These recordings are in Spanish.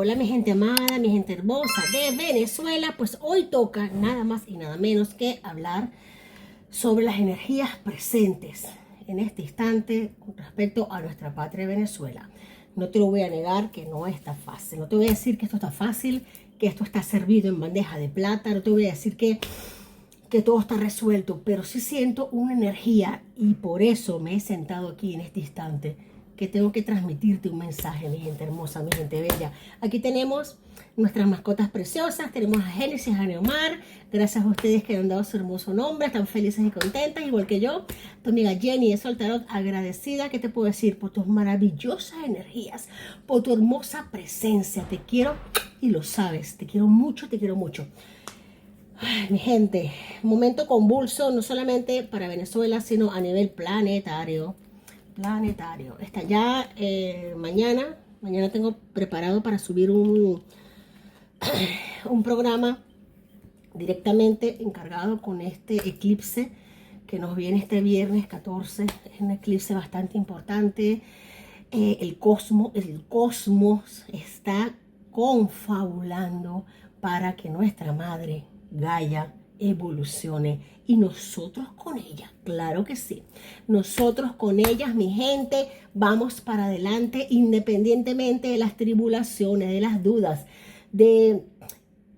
Hola mi gente amada, mi gente hermosa de Venezuela. Pues hoy toca nada más y nada menos que hablar sobre las energías presentes en este instante con respecto a nuestra patria Venezuela. No te lo voy a negar que no está fácil. No te voy a decir que esto está fácil, que esto está servido en bandeja de plata. No te voy a decir que todo está resuelto, pero sí siento una energía y por eso me he sentado aquí en este instante que tengo que transmitirte un mensaje, mi gente hermosa, mi gente bella. Aquí tenemos nuestras mascotas preciosas, tenemos a Génesis, a Neomar, gracias a ustedes que han dado su hermoso nombre, están felices y contentas, igual que yo. Tu amiga Jenny de Sol Tarot, agradecida, ¿qué te puedo decir? Por tus maravillosas energías, por tu hermosa presencia. Te quiero y lo sabes, te quiero mucho, te quiero mucho. Ay, mi gente, momento convulso, no solamente para Venezuela, sino a nivel planetario. Está ya mañana tengo preparado para subir un programa directamente encargado con este eclipse que nos viene este viernes 14. Es un eclipse bastante importante. El cosmos está confabulando para que nuestra madre Gaia evolucione y nosotros con ella, claro que sí, nosotros con ellas, mi gente, vamos para adelante independientemente de las tribulaciones, de las dudas, de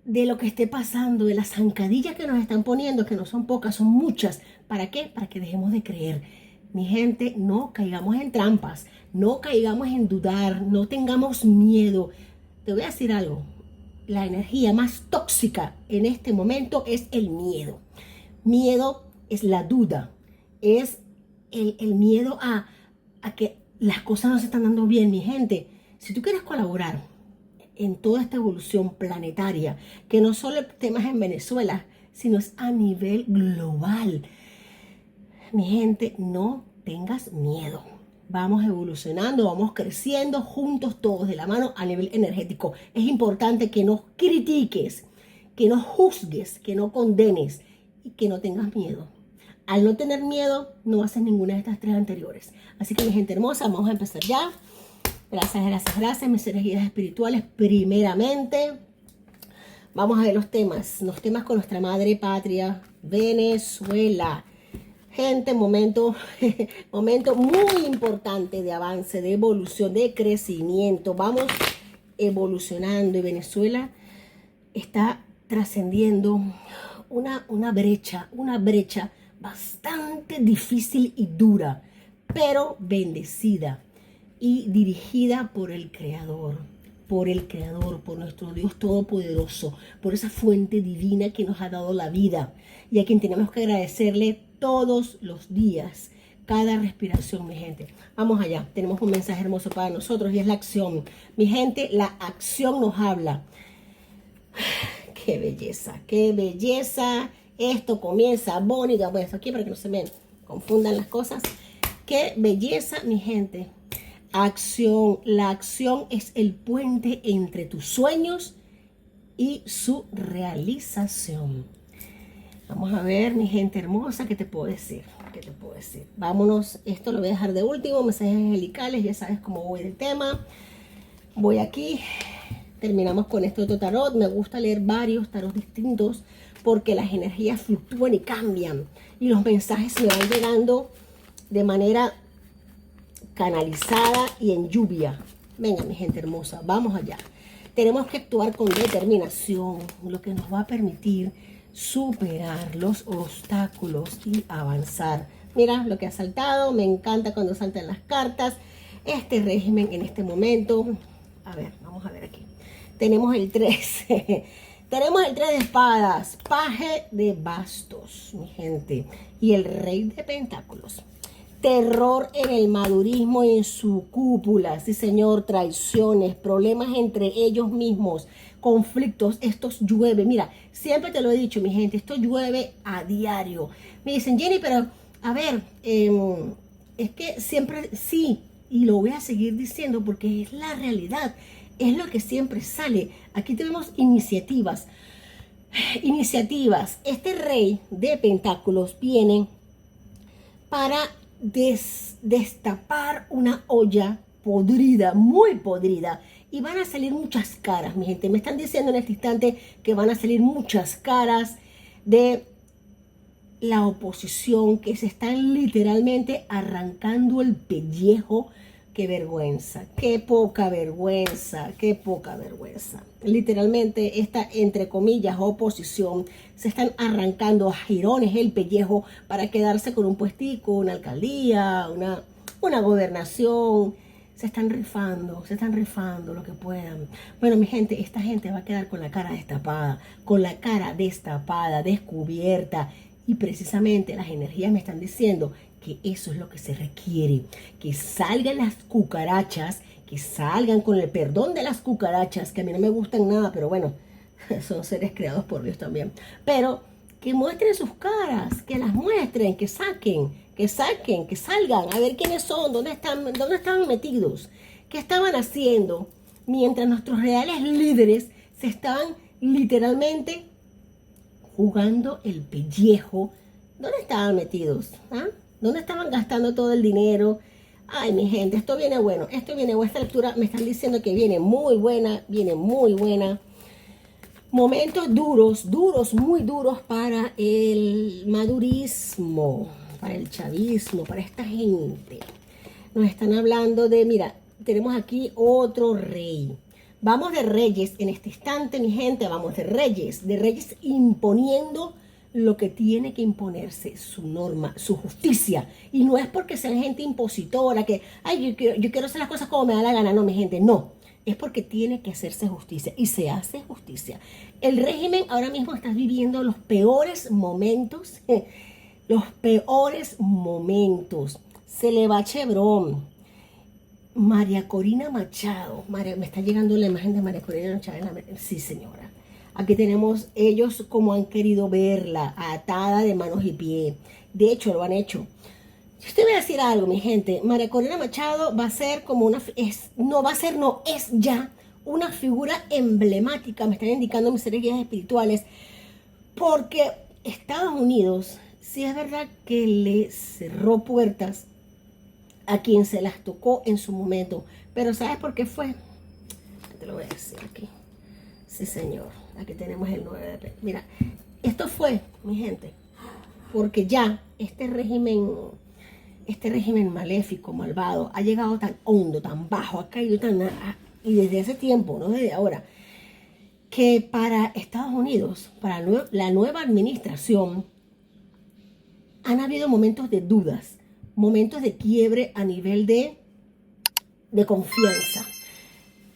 lo que esté pasando, de las zancadillas que nos están poniendo, que no son pocas, son muchas. ¿Para qué? Para que dejemos de creer. Mi gente, no caigamos en trampas, no caigamos en dudar, no tengamos miedo. Te voy a decir algo. La energía más tóxica en este momento es el miedo. Miedo es la duda, es el miedo a que las cosas no se están dando bien, mi gente. Si tú quieres colaborar en toda esta evolución planetaria, que no solo el tema es en Venezuela, sino es a nivel global, mi gente, no tengas miedo. Vamos evolucionando, vamos creciendo juntos todos de la mano a nivel energético. Es importante que no critiques, que no juzgues, que no condenes y que no tengas miedo. Al no tener miedo, no haces ninguna de estas tres anteriores. Así que mi gente hermosa, vamos a empezar ya. Gracias, mis seres guías espirituales. Primeramente, vamos a ver los temas con nuestra madre patria, Venezuela. Gente, momento muy importante de avance, de evolución, de crecimiento. Vamos evolucionando y Venezuela está trascendiendo una brecha bastante difícil y dura, pero bendecida y dirigida por el Creador, por nuestro Dios Todopoderoso, por esa fuente divina que nos ha dado la vida y a quien tenemos que agradecerle todos los días, cada respiración, mi gente. Vamos allá, tenemos un mensaje hermoso para nosotros y es la acción. Mi gente, la acción nos habla. ¡Qué belleza, qué belleza! Esto comienza bonito, pues aquí para que no se me confundan las cosas. ¡Qué belleza, mi gente! Acción. La acción es el puente entre tus sueños y su realización. Vamos a ver, mi gente hermosa, ¿qué te puedo decir? Vámonos, esto lo voy a dejar de último, mensajes angelicales, ya sabes cómo voy del tema. Voy aquí, terminamos con este otro tarot. Me gusta leer varios tarot distintos porque las energías fluctúan y cambian y los mensajes me van llegando de manera canalizada y en lluvia. Venga, mi gente hermosa, vamos allá. Tenemos que actuar con determinación, lo que nos va a permitir superar los obstáculos y avanzar. Mira lo que ha saltado, me encanta cuando saltan las cartas. Este régimen en este momento, a ver, vamos a ver aquí. Tenemos el 3, tenemos el 3 de espadas, paje de bastos, mi gente, y el rey de pentáculos. Terror en el madurismo y en su cúpula, sí señor, traiciones, problemas entre ellos mismos, conflictos, estos llueve. Mira, siempre te lo he dicho, mi gente, esto llueve a diario. Me dicen, Jenny, pero a ver, es que siempre sí, y lo voy a seguir diciendo porque es la realidad, es lo que siempre sale. Aquí tenemos iniciativas. Este rey de pentáculos viene para destapar una olla podrida, muy podrida, Y van a salir muchas caras, mi gente. Me están diciendo en este instante que van a salir muchas caras de la oposición, que se están literalmente arrancando el pellejo. Qué vergüenza, qué poca vergüenza, qué poca vergüenza. Literalmente esta, entre comillas, oposición, se están arrancando a jirones el pellejo para quedarse con un puestico, una alcaldía, una gobernación. Se están rifando lo que puedan. Bueno, mi gente, esta gente va a quedar con la cara destapada, descubierta. Y precisamente las energías me están diciendo que eso es lo que se requiere, que salgan las cucarachas, que salgan con el perdón de las cucarachas, que a mí no me gustan nada, pero bueno, son seres creados por Dios también, pero que muestren sus caras, que las muestren, que saquen, que salgan, a ver quiénes son, dónde estaban metidos, qué estaban haciendo, mientras nuestros reales líderes se estaban literalmente jugando el pellejo. ¿Dónde estaban metidos? ¿Ah? ¿Dónde estaban gastando todo el dinero? Ay, mi gente, esto viene bueno. Esta lectura me están diciendo que viene muy buena, Momentos duros, muy duros para el madurismo, para el chavismo, para esta gente. Nos están hablando de, mira, tenemos aquí otro rey. Vamos de reyes en este instante, mi gente, vamos de reyes imponiendo lo que tiene que imponerse, su norma, su justicia. Y no es porque sean gente impositora, que, ay, yo quiero hacer las cosas como me da la gana. No, mi gente, no. Es porque tiene que hacerse justicia y se hace justicia. El régimen ahora mismo está viviendo los peores momentos, Se le va Chevron. María Corina Machado. Me está llegando la imagen de María Corina Machado. Sí, señora. Aquí tenemos ellos como han querido verla, atada de manos y pies. De hecho, lo han hecho. Yo te voy a decir algo, mi gente. María Corina Machado va a ser como es ya una figura emblemática. Me están indicando mis seres guías espirituales. Porque Estados Unidos, sí es verdad que le cerró puertas a quien se las tocó en su momento. Pero ¿sabes por qué fue? Te lo voy a decir aquí. Sí, señor. Aquí tenemos el 9 de... Mira, esto fue, mi gente, porque ya este régimen maléfico, malvado, ha llegado tan hondo, tan bajo, ha caído y desde hace tiempo, no desde ahora, que para Estados Unidos, para la nueva administración, han habido momentos de dudas, momentos de quiebre a nivel de confianza.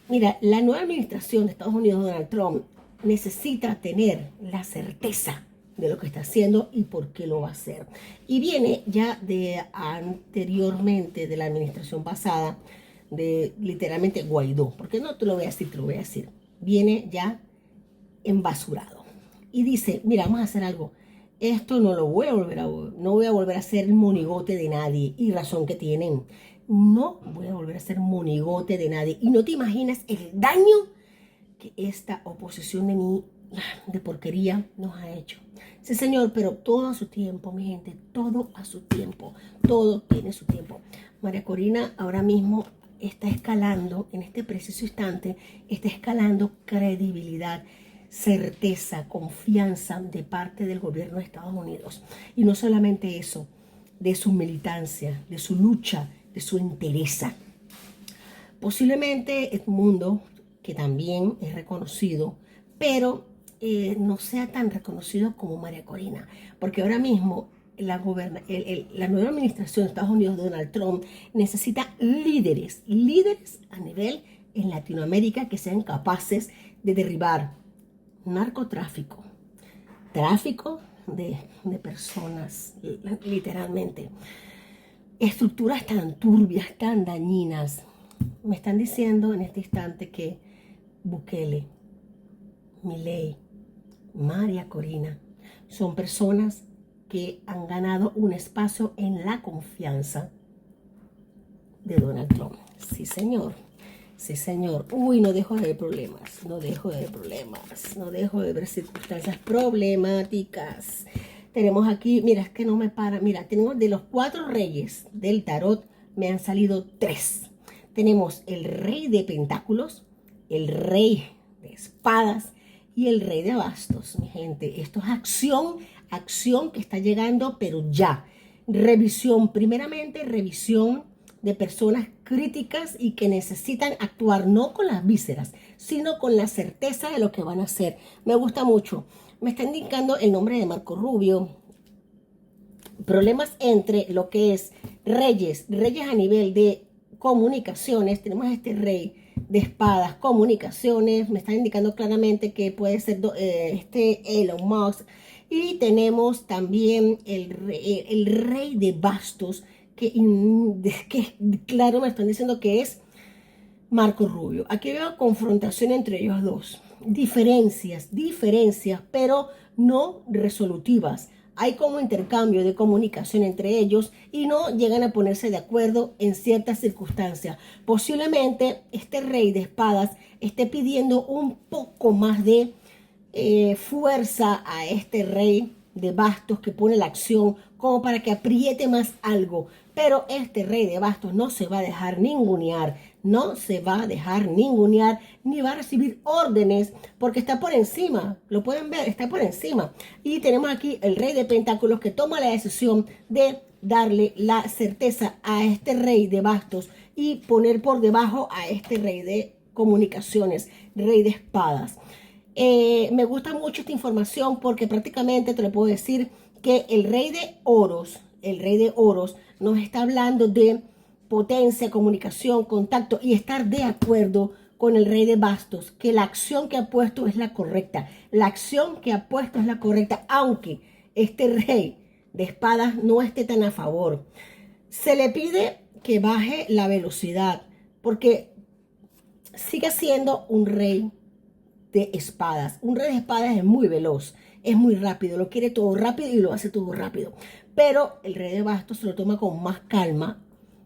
Mira, la nueva administración de Estados Unidos, Donald Trump, necesita tener la certeza de lo que está haciendo y por qué lo va a hacer. Y viene ya de anteriormente, de la administración pasada, de literalmente Guaidó. Porque no te lo voy a decir, te lo voy a decir. Viene ya embasurado. Y dice, mira, vamos a hacer algo. Esto no voy a volver a ser el monigote de nadie. Y razón que tienen. No voy a volver a ser monigote de nadie. Y no te imaginas el daño que esta oposición de porquería nos ha hecho. Sí, señor, pero todo a su tiempo, mi gente. Todo a su tiempo. Todo tiene su tiempo. María Corina ahora mismo está escalando, en este preciso instante, está escalando credibilidad, certeza, confianza de parte del gobierno de Estados Unidos. Y no solamente eso, de su militancia, de su lucha, de su entereza. Posiblemente es un mundo que también es reconocido, pero no sea tan reconocido como María Corina, porque ahora mismo la nueva administración de Estados Unidos, Donald Trump, necesita líderes a nivel en Latinoamérica que sean capaces de derribar narcotráfico, tráfico de personas, literalmente, estructuras tan turbias, tan dañinas. Me están diciendo en este instante que Bukele, Milei, María Corina son personas que han ganado un espacio en la confianza de Donald Trump. Sí, señor. Sí, señor. Uy, no dejo de ver problemas. No dejo de ver circunstancias problemáticas. Tenemos aquí, mira, es que no me para. Mira, tenemos de los 4 reyes del tarot, me han salido 3. Tenemos el rey de pentáculos, el rey de espadas y el rey de bastos, mi gente. Esto es acción, acción que está llegando, pero ya. Revisión, primeramente revisión de personas críticas y que necesitan actuar no con las vísceras, sino con la certeza de lo que van a hacer. Me gusta mucho. Me está indicando el nombre de Marco Rubio. Problemas entre lo que es reyes a nivel de comunicaciones. Tenemos este rey de espadas, comunicaciones. Me está indicando claramente que puede ser este Elon Musk. Y tenemos también el rey de bastos, que claro me están diciendo que es Marco Rubio. Aquí veo confrontación entre ellos dos. Diferencias, pero no resolutivas. Hay como intercambio de comunicación entre ellos y no llegan a ponerse de acuerdo en ciertas circunstancias. Posiblemente este rey de espadas esté pidiendo un poco más de fuerza a este rey de bastos que pone la acción como para que apriete más algo. Pero este rey de bastos no se va a dejar ningunear, no se va a dejar ningunear, ni va a recibir órdenes porque está por encima. Lo pueden ver, está por encima. Y tenemos aquí el rey de pentáculos que toma la decisión de darle la certeza a este rey de bastos y poner por debajo a este rey de comunicaciones, rey de espadas. Me gusta mucho esta información porque prácticamente te lo puedo decir que el rey de oros nos está hablando de potencia, comunicación, contacto y estar de acuerdo con el rey de bastos, que la acción que ha puesto es la correcta. La acción que ha puesto es la correcta, aunque este rey de espadas no esté tan a favor. Se le pide que baje la velocidad porque sigue siendo un rey de espadas. Un rey de espadas es muy veloz, es muy rápido, lo quiere todo rápido y lo hace todo rápido. Pero el rey de bastos se lo toma con más calma,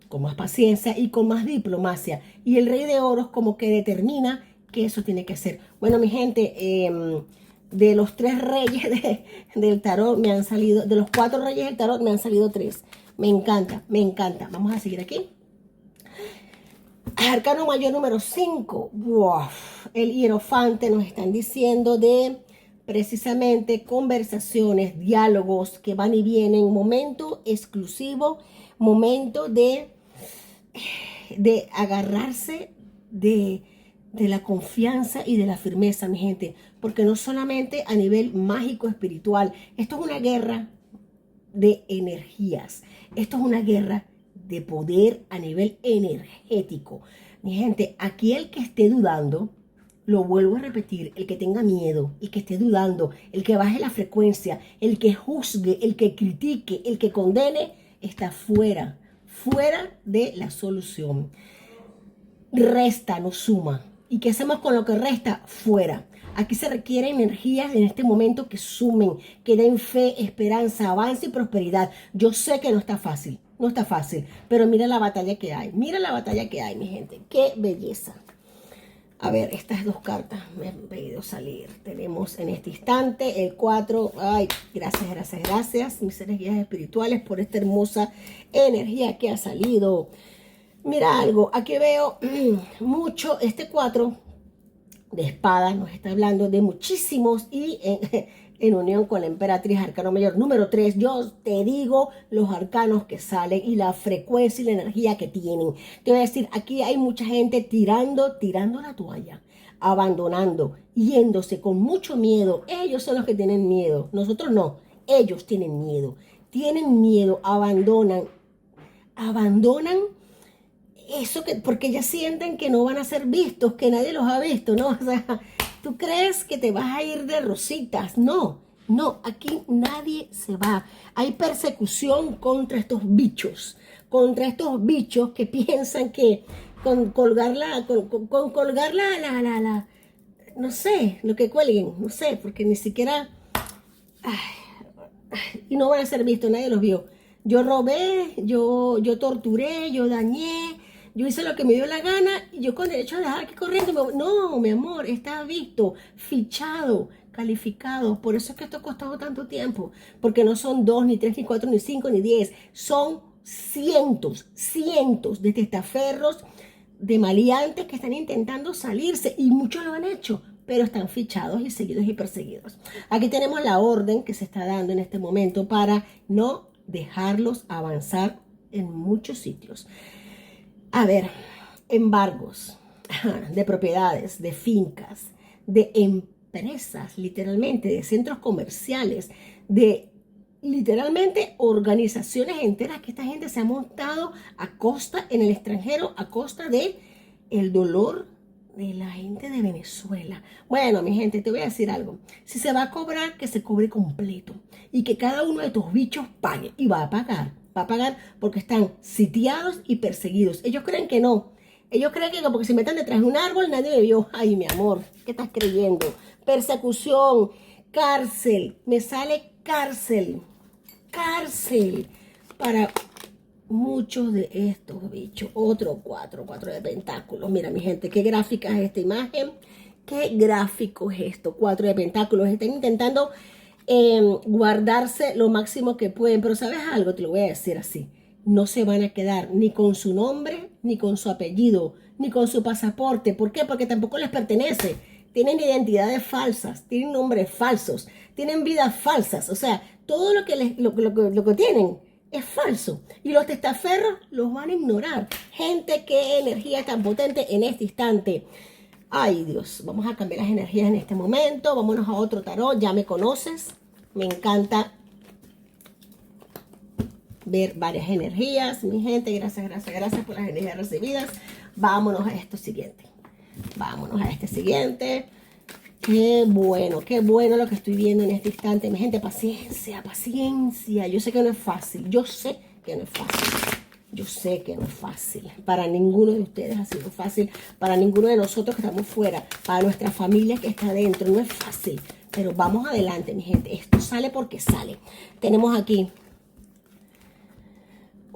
con más paciencia y con más diplomacia. Y el rey de oros como que determina que eso tiene que ser. Bueno, mi gente, de los 3 reyes del tarot me han salido, de los 4 reyes del tarot me han salido 3. Me encanta, me encanta. Vamos a seguir aquí. Arcano mayor número 5. Wow. El hierofante nos están diciendo de precisamente conversaciones, diálogos que van y vienen, momento exclusivo, momento de agarrarse de la confianza y de la firmeza, mi gente, porque no solamente a nivel mágico espiritual, esto es una guerra de energías, esto es una guerra de poder a nivel energético. Mi gente, aquí el que esté dudando, lo vuelvo a repetir, el que tenga miedo, el que esté dudando, el que baje la frecuencia, el que juzgue, el que critique, el que condene, está fuera de la solución. Resta, no suma. ¿Y qué hacemos con lo que resta? Fuera. Aquí se requieren energías en este momento que sumen, que den fe, esperanza, avance y prosperidad. Yo sé que no está fácil, pero mira la batalla que hay. Mira la batalla que hay, mi gente. ¡Qué belleza! A ver, estas 2 cartas me han pedido salir. Tenemos en este instante el 4. Ay, gracias, mis seres guías espirituales, por esta hermosa energía que ha salido. Mira algo, aquí veo mucho, este 4 de espadas nos está hablando de muchísimos y en unión con la emperatriz, arcano mayor número 3, yo te digo los arcanos que salen y la frecuencia y la energía que tienen. Te voy a decir, aquí hay mucha gente tirando la toalla, abandonando, yéndose con mucho miedo. Ellos son los que tienen miedo, nosotros no, ellos tienen miedo, abandonan eso porque ya sienten que no van a ser vistos, que nadie los ha visto, ¿no? O sea, tú crees que te vas a ir de rositas. No, aquí nadie se va. Hay persecución contra estos bichos que piensan que con colgar no sé, lo que cuelguen, no sé, porque ni siquiera, y no van a ser vistos, nadie los vio. Yo robé, yo torturé, yo dañé, yo hice lo que me dio la gana y yo con derecho a dejar aquí corriendo. No, mi amor, está visto, fichado, calificado. Por eso es que esto ha costado tanto tiempo. Porque no son 2, ni 3, ni 4, ni 5, ni 10. Son cientos de testaferros, de maleantes que están intentando salirse y muchos lo han hecho, pero están fichados y seguidos y perseguidos. Aquí tenemos la orden que se está dando en este momento para no dejarlos avanzar en muchos sitios. A ver, embargos de propiedades, de fincas, de empresas, literalmente, de centros comerciales, de literalmente organizaciones enteras que esta gente se ha montado a costa en el extranjero, a costa de el dolor de la gente de Venezuela. Bueno, mi gente, te voy a decir algo. Si se va a cobrar, que se cobre completo y que cada uno de tus bichos pague. Y va a pagar porque están sitiados y perseguidos. Ellos creen que no. Ellos creen que porque se metan detrás de un árbol nadie me vio. Ay, mi amor, ¿qué estás creyendo? Persecución, cárcel, me sale cárcel para muchos de estos bichos. Otro cuatro de pentáculos. Mira, mi gente, qué gráfica es esta imagen. Qué gráfico es esto. 4 de pentáculos. Están intentando guardarse lo máximo que pueden. Pero ¿sabes algo? Te lo voy a decir así. No se van a quedar ni con su nombre, ni con su apellido, ni con su pasaporte. ¿Por qué? Porque tampoco les pertenece. Tienen identidades falsas, tienen nombres falsos, tienen vidas falsas. O sea, todo lo que tienen es falso. Y los testaferros los van a ignorar. Gente, qué energía tan potente en este instante. Ay, Dios, vamos a cambiar las energías en este momento. Vámonos a otro tarot. Ya me conoces. Me encanta ver varias energías. Mi gente, gracias por las energías recibidas. Vámonos a esto siguiente. Vámonos a este siguiente. Qué bueno lo que estoy viendo en este instante. Mi gente, paciencia. Yo sé que no es fácil. Yo sé que no es fácil. Para ninguno de ustedes ha sido fácil. Para ninguno de nosotros que estamos fuera. Para nuestra familia que está adentro. No es fácil. Pero vamos adelante, mi gente. Esto sale porque sale. Tenemos aquí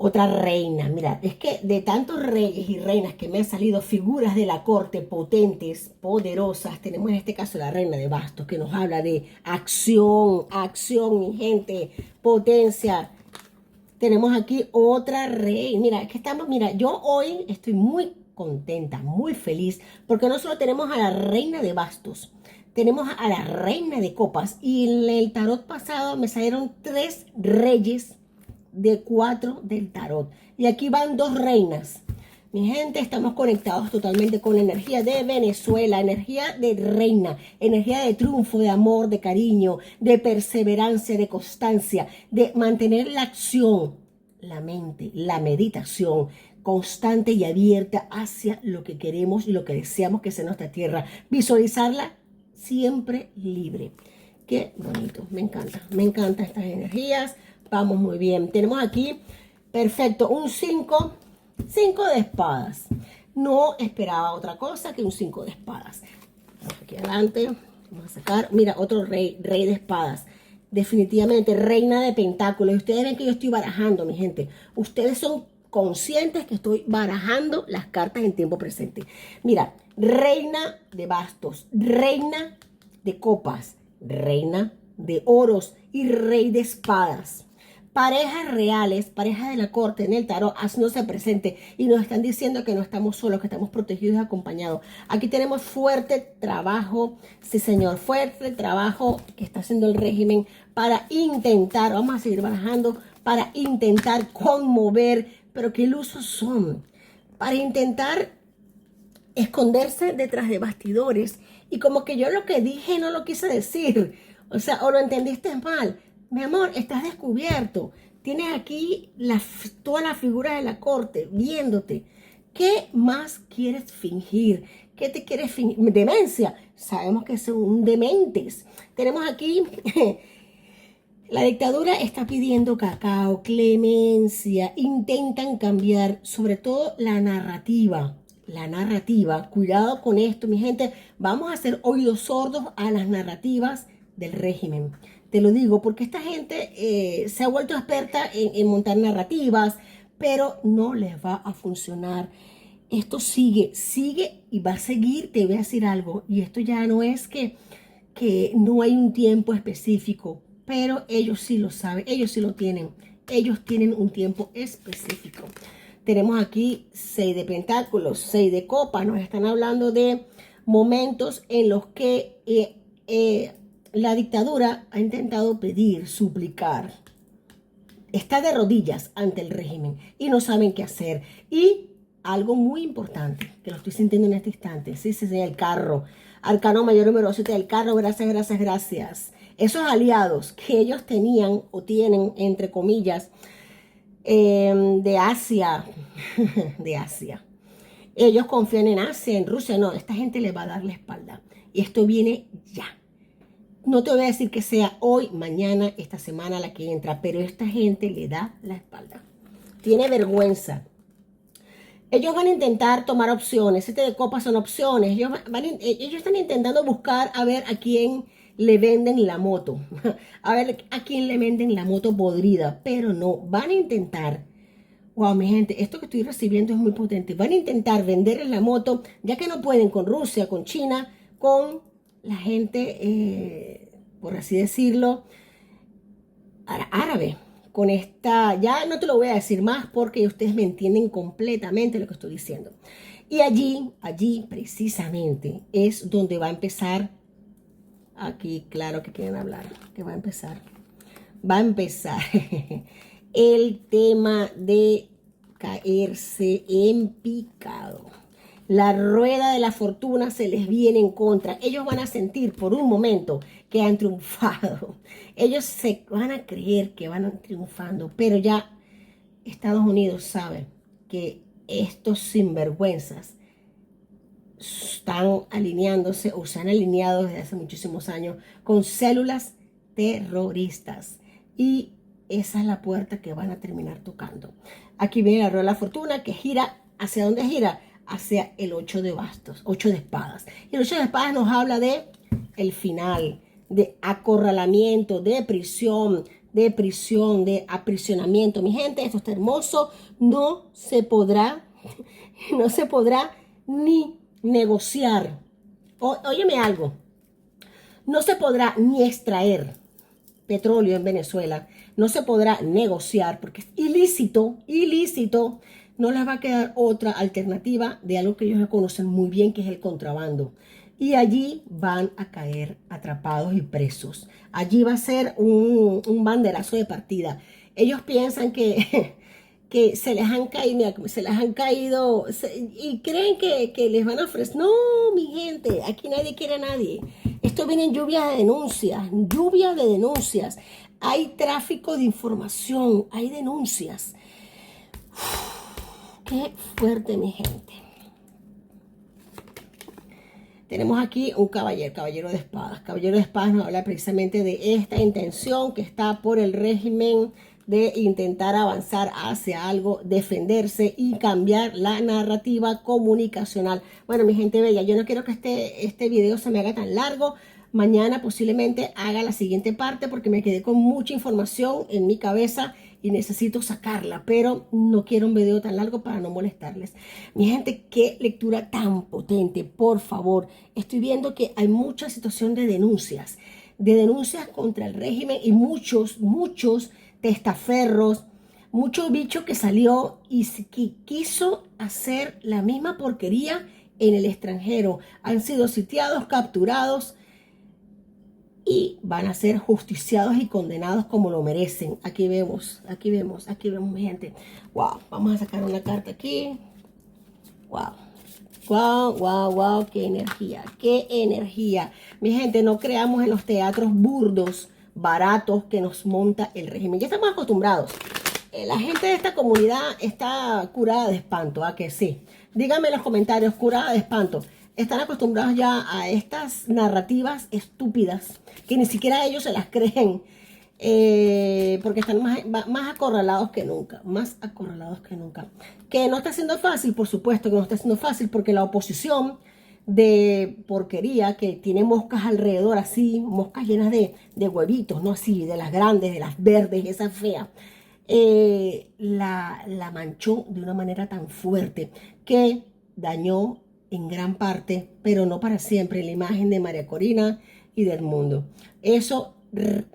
otra reina. Mira, es que de tantos reyes y reinas que me han salido figuras de la corte potentes, poderosas, tenemos en este caso la reina de bastos que nos habla de acción, mi gente, potencia. Tenemos aquí otra reina. Mira, es que mira, yo hoy estoy muy contenta, muy feliz, porque no solo tenemos a la reina de bastos, tenemos a la reina de copas y en el tarot pasado me salieron 3 reyes de 4 del tarot. Y aquí van 2 reinas. Mi gente, estamos conectados totalmente con la energía de Venezuela, energía de reina, energía de triunfo, de amor, de cariño, de perseverancia, de constancia, de mantener la acción, la mente, la meditación constante y abierta hacia lo que queremos y lo que deseamos que sea nuestra tierra. Visualizarla siempre libre. Qué bonito, me encantan estas energías. Vamos muy bien. Tenemos aquí, perfecto, un 5 de espadas. No esperaba otra cosa que un 5 de espadas. Vamos aquí adelante. Vamos a sacar, mira, otro rey de espadas. Definitivamente, reina de pentáculos. Y ustedes ven que yo estoy barajando, mi gente. Ustedes son conscientes que estoy barajando las cartas en tiempo presente. Mira, reina de bastos, reina de copas, reina de oros y rey de espadas. Parejas reales, parejas de la corte en el tarot, haciéndose presente y nos están diciendo que no estamos solos, que estamos protegidos y acompañados. Aquí tenemos fuerte trabajo, sí señor, fuerte trabajo que está haciendo el régimen para intentar, vamos a seguir barajando, para intentar conmover, pero qué ilusos son, para intentar esconderse detrás de bastidores y como que yo lo que dije no lo quise decir, o sea, o lo entendiste mal. Mi amor, estás descubierto. Tienes aquí todas las figuras de la corte viéndote. ¿Qué más quieres fingir? ¿Qué te quieres fingir? Demencia. Sabemos que son dementes. Tenemos aquí, la dictadura está pidiendo cacao, clemencia. Intentan cambiar, sobre todo la narrativa. Cuidado con esto, mi gente. Vamos a hacer oídos sordos a las narrativas del régimen. Te lo digo porque esta gente se ha vuelto experta en montar narrativas, pero no les va a funcionar. Esto sigue y va a seguir. Te voy a decir algo, y esto ya no es que no hay un tiempo específico, pero ellos sí lo saben, ellos sí lo tienen. Ellos tienen un tiempo específico. Tenemos aquí 6 de pentáculos, 6 de copas. Nos están hablando de momentos en los que la dictadura ha intentado pedir, suplicar. Está de rodillas ante el régimen y no saben qué hacer. Y algo muy importante, que lo estoy sintiendo en este instante, sí, el carro. Arcano mayor número 7 del carro, gracias, gracias, gracias. Esos aliados que ellos tenían o tienen, entre comillas, de Asia, de Asia. Ellos confían en Asia, en Rusia, no, esta gente les va a dar la espalda. Y esto viene ya. No te voy a decir que sea hoy, mañana, esta semana la que entra, pero esta gente le da la espalda. Tiene vergüenza. Ellos van a intentar tomar opciones. 7 de copas son opciones. Ellos están intentando buscar a ver a quién le venden la moto. A ver a quién le venden la moto podrida. Pero no, van a intentar. Wow, mi gente, esto que estoy recibiendo es muy potente. Van a intentar venderles la moto, ya que no pueden con Rusia, con China, con la gente, por así decirlo, árabe. Con esta, ya no te lo voy a decir más porque ustedes me entienden completamente lo que estoy diciendo. Y allí precisamente es donde va a empezar, aquí claro que quieren hablar, que va a empezar el tema de caerse en picado. La rueda de la fortuna se les viene en contra. Ellos van a sentir por un momento que han triunfado. Ellos se van a creer que van triunfando, pero ya Estados Unidos sabe que estos sinvergüenzas están alineándose o se han alineado desde hace muchísimos años con células terroristas. Y esa es la puerta que van a terminar tocando. Aquí viene la rueda de la fortuna que gira. ¿Hacia dónde gira? Hacia el 8 de bastos, 8 de espadas. Y el 8 de espadas nos habla de el final, de acorralamiento, de prisión, de aprisionamiento. Mi gente, esto está hermoso. No se podrá ni negociar. Óyeme algo. No se podrá ni extraer petróleo en Venezuela. No se podrá negociar porque es ilícito. No les va a quedar otra alternativa de algo que ellos conocen muy bien, que es el contrabando. Y allí van a caer atrapados y presos. Allí va a ser un banderazo de partida. Ellos piensan que, que se les han caído y creen que les van a ofrecer. No, mi gente, aquí nadie quiere a nadie. Esto viene en lluvia de denuncias. Hay tráfico de información, hay denuncias. Qué fuerte, mi gente. Tenemos aquí un caballero de espadas. Caballero de espadas nos habla precisamente de esta intención que está por el régimen de intentar avanzar hacia algo, defenderse y cambiar la narrativa comunicacional. Bueno, mi gente bella, yo no quiero que este video se me haga tan largo. Mañana posiblemente haga la siguiente parte porque me quedé con mucha información en mi cabeza y necesito sacarla, pero no quiero un video tan largo para no molestarles. Mi gente, qué lectura tan potente, por favor. Estoy viendo que hay mucha situación de denuncias contra el régimen y muchos testaferros, mucho bicho que salió y que quiso hacer la misma porquería en el extranjero. Han sido sitiados, capturados y van a ser justiciados y condenados como lo merecen. Aquí vemos, mi gente. Wow, vamos a sacar una carta aquí. Wow, qué energía. Mi gente, no creamos en los teatros burdos, baratos que nos monta el régimen. Ya estamos acostumbrados. La gente de esta comunidad está curada de espanto, ¿a que sí? Díganme en los comentarios, curada de espanto. Están acostumbrados ya a estas narrativas estúpidas que ni siquiera ellos se las creen, porque están más acorralados que nunca, Que no está siendo fácil, por supuesto que no está siendo fácil, porque la oposición de porquería que tiene moscas alrededor, así, moscas llenas de huevitos, no así, de las grandes, de las verdes, esas feas, la manchó de una manera tan fuerte que dañó en gran parte, pero no para siempre, la imagen de María Corina y del mundo. Eso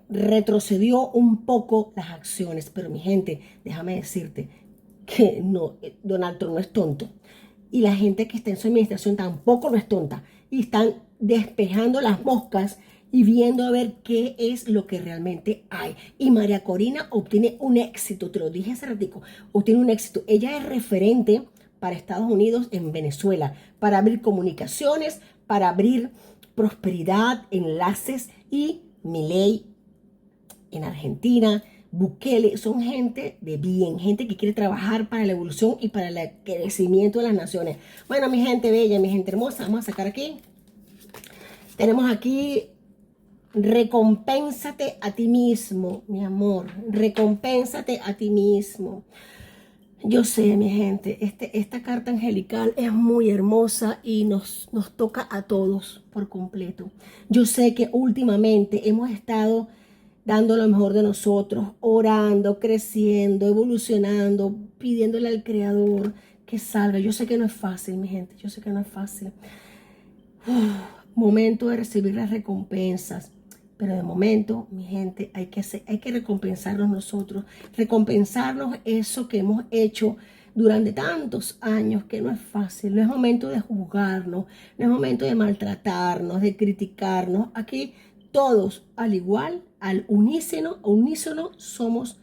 retrocedió un poco las acciones, pero mi gente, déjame decirte, que no, Donald Trump no es tonto. Y la gente que está en su administración tampoco no es tonta. Y están despejando las moscas y viendo a ver qué es lo que realmente hay. Y María Corina obtiene un éxito, te lo dije hace ratico, obtiene un éxito. Ella es referente para Estados Unidos en Venezuela, para abrir comunicaciones, para abrir prosperidad, enlaces, y Milei en Argentina, Bukele, son gente de bien, gente que quiere trabajar para la evolución y para el crecimiento de las naciones. Bueno, mi gente bella, mi gente hermosa, vamos a sacar aquí. Tenemos aquí, recompénsate a ti mismo, mi amor, recompénsate a ti mismo. Yo sé, mi gente, esta carta angelical es muy hermosa y nos toca a todos por completo. Yo sé que últimamente hemos estado dando lo mejor de nosotros, orando, creciendo, evolucionando, pidiéndole al Creador que salga. Yo sé que no es fácil, mi gente, yo sé que no es fácil. Momento de recibir las recompensas. Pero de momento, mi gente, hay que recompensarnos nosotros, recompensarnos eso que hemos hecho durante tantos años, que no es fácil. No es momento de juzgarnos, no es momento de maltratarnos, de criticarnos. Aquí todos, al igual, al unísono, somos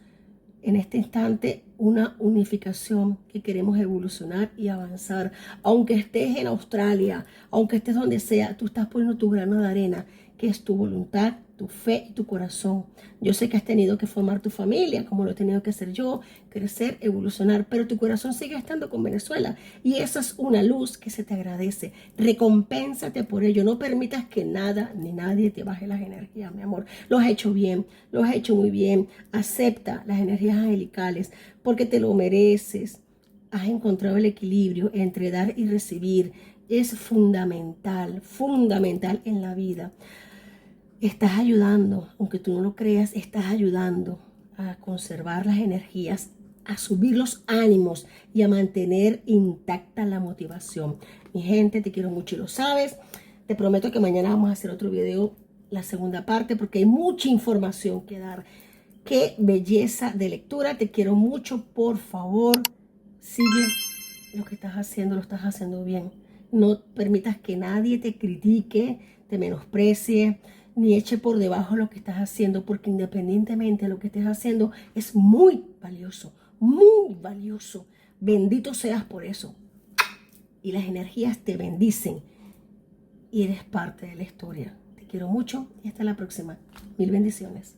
en este instante una unificación que queremos evolucionar y avanzar. Aunque estés en Australia, aunque estés donde sea, tú estás poniendo tu grano de arena, que es tu voluntad, tu fe y tu corazón. Yo sé que has tenido que formar tu familia, como lo he tenido que hacer yo, crecer, evolucionar, pero tu corazón sigue estando con Venezuela y esa es una luz que se te agradece. Recompénsate por ello. No permitas que nada ni nadie te baje las energías, mi amor. Lo has hecho bien, lo has hecho muy bien. Acepta las energías angelicales porque te lo mereces. Has encontrado el equilibrio entre dar y recibir. Es fundamental, fundamental en la vida. Estás ayudando, aunque tú no lo creas, estás ayudando a conservar las energías, a subir los ánimos y a mantener intacta la motivación. Mi gente, te quiero mucho y lo sabes. Te prometo que mañana vamos a hacer otro video, la segunda parte, porque hay mucha información que dar. Qué belleza de lectura. Te quiero mucho. Por favor, sigue lo que estás haciendo, lo estás haciendo bien. No permitas que nadie te critique, te menosprecie, ni eche por debajo lo que estás haciendo, porque independientemente de lo que estés haciendo, es muy valioso, muy valioso. Bendito seas por eso. Y las energías te bendicen y eres parte de la historia. Te quiero mucho y hasta la próxima. Mil bendiciones.